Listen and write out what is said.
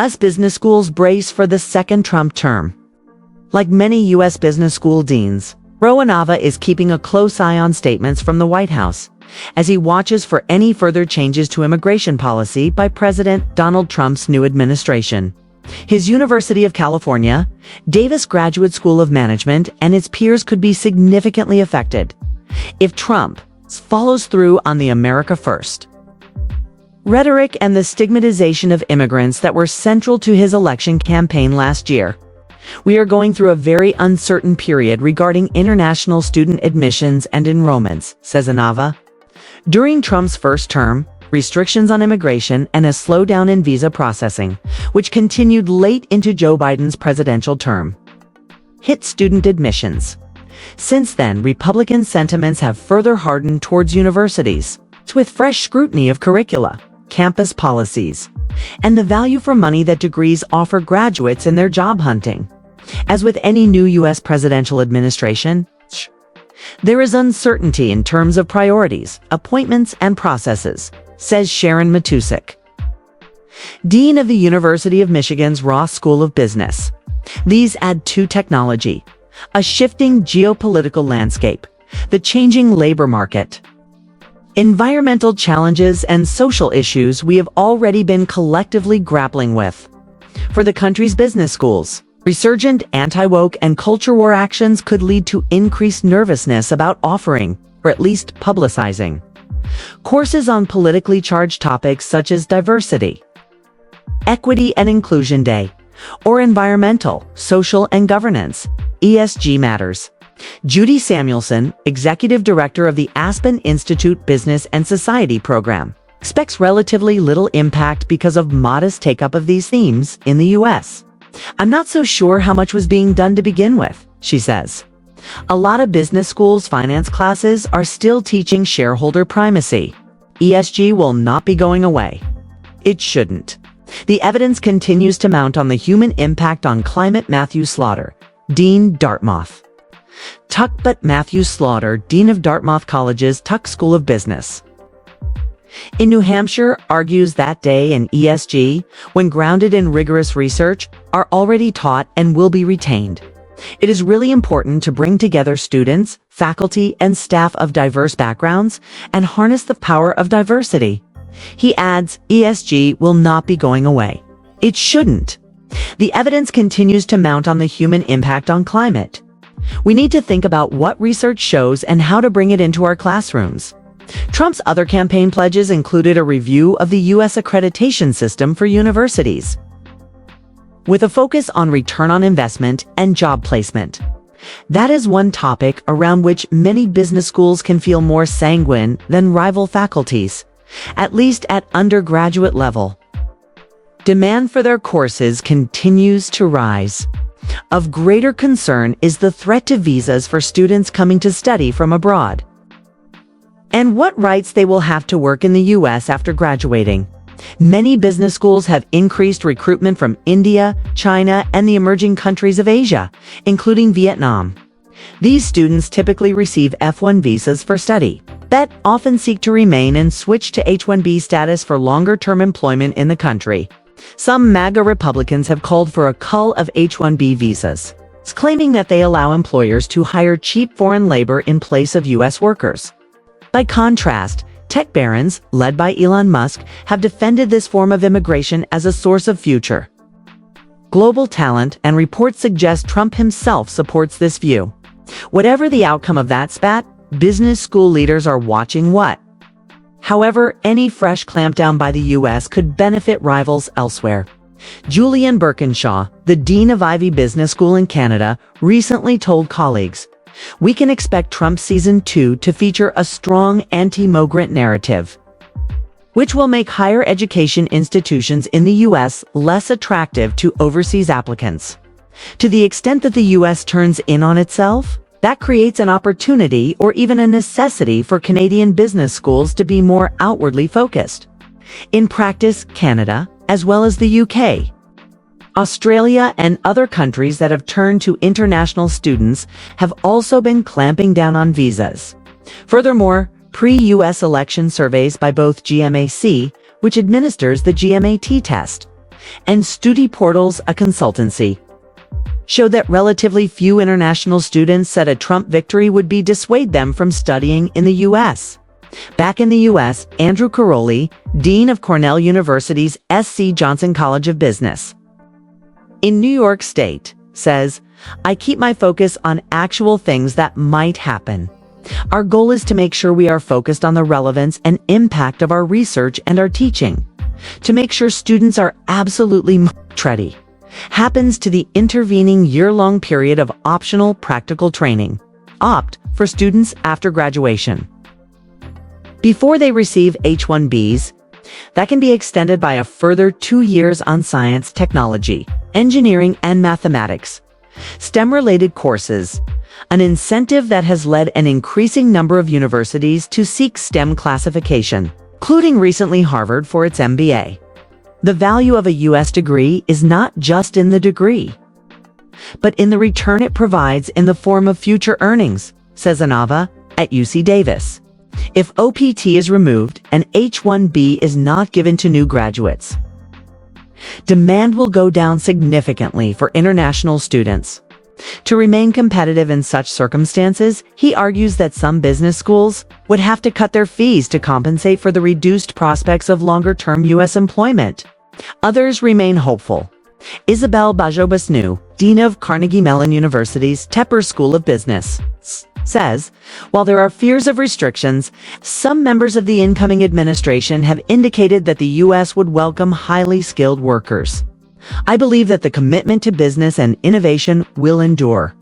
U.S. business schools brace for the second Trump term. Like many U.S. business school deans, Rowanava is keeping a close eye on statements from the White House as he watches for any further changes to immigration policy by President Donald Trump's new administration. His University of California, Davis Graduate School of Management, and its peers could be significantly affected if Trump follows through on the America First rhetoric and the stigmatization of immigrants that were central to his election campaign last year. We are going through a very uncertain period regarding international student admissions and enrollments, says Rowanava. During Trump's first term, restrictions on immigration and a slowdown in visa processing, which continued late into Joe Biden's presidential term, hit student admissions. Since then, Republican sentiments have further hardened towards universities, with fresh scrutiny of curricula, campus policies, and the value for money that degrees offer graduates in their job hunting. As with any new U.S. presidential administration, there is uncertainty in terms of priorities, appointments, and processes, says Sharon Matusik, Dean of the University of Michigan's Ross School of Business. These add to technology, a shifting geopolitical landscape, the changing labor market, environmental challenges, and social issues we have already been collectively grappling with. For the country's business schools, resurgent anti-woke and culture war actions could lead to increased nervousness about offering, or at least publicizing, courses on politically charged topics such as diversity, equity and inclusion day, or environmental, social, and governance (ESG) matters. Judy Samuelson, executive director of the Aspen Institute Business and Society program, expects relatively little impact because of modest take-up of these themes in the U.S. "I'm not so sure how much was being done to begin with," she says. "A lot of business schools' finance classes are still teaching shareholder primacy. ESG will not be going away. It shouldn't. The evidence continues to mount on the human impact on climate." Matthew Slaughter, Dean, Dartmouth. Matthew Slaughter, Dean of Dartmouth College's Tuck School of Business in New Hampshire, argues that day and ESG, when grounded in rigorous research, are already taught and will be retained. It is really important to bring together students, faculty, and staff of diverse backgrounds and harness the power of diversity. He adds, ESG will not be going away. It shouldn't. The evidence continues to mount on the human impact on climate. We need to think about what research shows and how to bring it into our classrooms. Trump's other campaign pledges included a review of the U.S. accreditation system for universities, with a focus on return on investment and job placement. That is one topic around which many business schools can feel more sanguine than rival faculties, at least at undergraduate level. Demand for their courses continues to rise. Of greater concern is the threat to visas for students coming to study from abroad, and what rights they will have to work in the U.S. after graduating. Many business schools have increased recruitment from India, China, and the emerging countries of Asia, including Vietnam. These students typically receive F-1 visas for study, but often seek to remain and switch to H-1B status for longer-term employment in the country. Some MAGA Republicans have called for a cull of H-1B visas, claiming that they allow employers to hire cheap foreign labor in place of U.S. workers. By contrast, tech barons, led by Elon Musk, have defended this form of immigration as a source of future global talent, and reports suggest Trump himself supports this view. Whatever the outcome of that spat, business school leaders are watching what. However, any fresh clampdown by the U.S. could benefit rivals elsewhere. Julian Birkinshaw, the dean of Ivy Business School in Canada, recently told colleagues, "We can expect Trump Season 2 to feature a strong anti-migrant narrative, which will make higher education institutions in the U.S. less attractive to overseas applicants. To the extent that the U.S. turns in on itself, that creates an opportunity or even a necessity for Canadian business schools to be more outwardly focused. In practice, Canada, as well as the UK, Australia, and other countries that have turned to international students have also been clamping down on visas." Furthermore, pre-U.S. election surveys by both GMAC, which administers the GMAT test, and StudyPortals, a consultancy, showed that relatively few international students said a Trump victory would dissuade them from studying in the U.S. Back in the U.S., Andrew Caroli, Dean of Cornell University's S.C. Johnson College of Business in New York State, says, "I keep my focus on actual things that might happen. Our goal is to make sure we are focused on the relevance and impact of our research and our teaching, to make sure students are absolutely ready. Happens to the intervening year-long period of optional practical training, OPT, for students after graduation, before they receive H-1Bs, that can be extended by a further 2 years on science, technology, engineering, and mathematics, STEM-related courses, an incentive that has led an increasing number of universities to seek STEM classification, including recently Harvard for its MBA. The value of a U.S. degree is not just in the degree, but in the return it provides in the form of future earnings," says Anava at UC Davis. "If OPT is removed and H-1B is not given to new graduates, demand will go down significantly for international students. To remain competitive in such circumstances, he argues that some business schools would have to cut their fees to compensate for the reduced prospects of longer-term U.S. employment. Others remain hopeful. Isabel Bajo-Basnu, Dean of Carnegie Mellon University's Tepper School of Business, says, "While there are fears of restrictions, some members of the incoming administration have indicated that the U.S. would welcome highly skilled workers. I believe that the commitment to business and innovation will endure."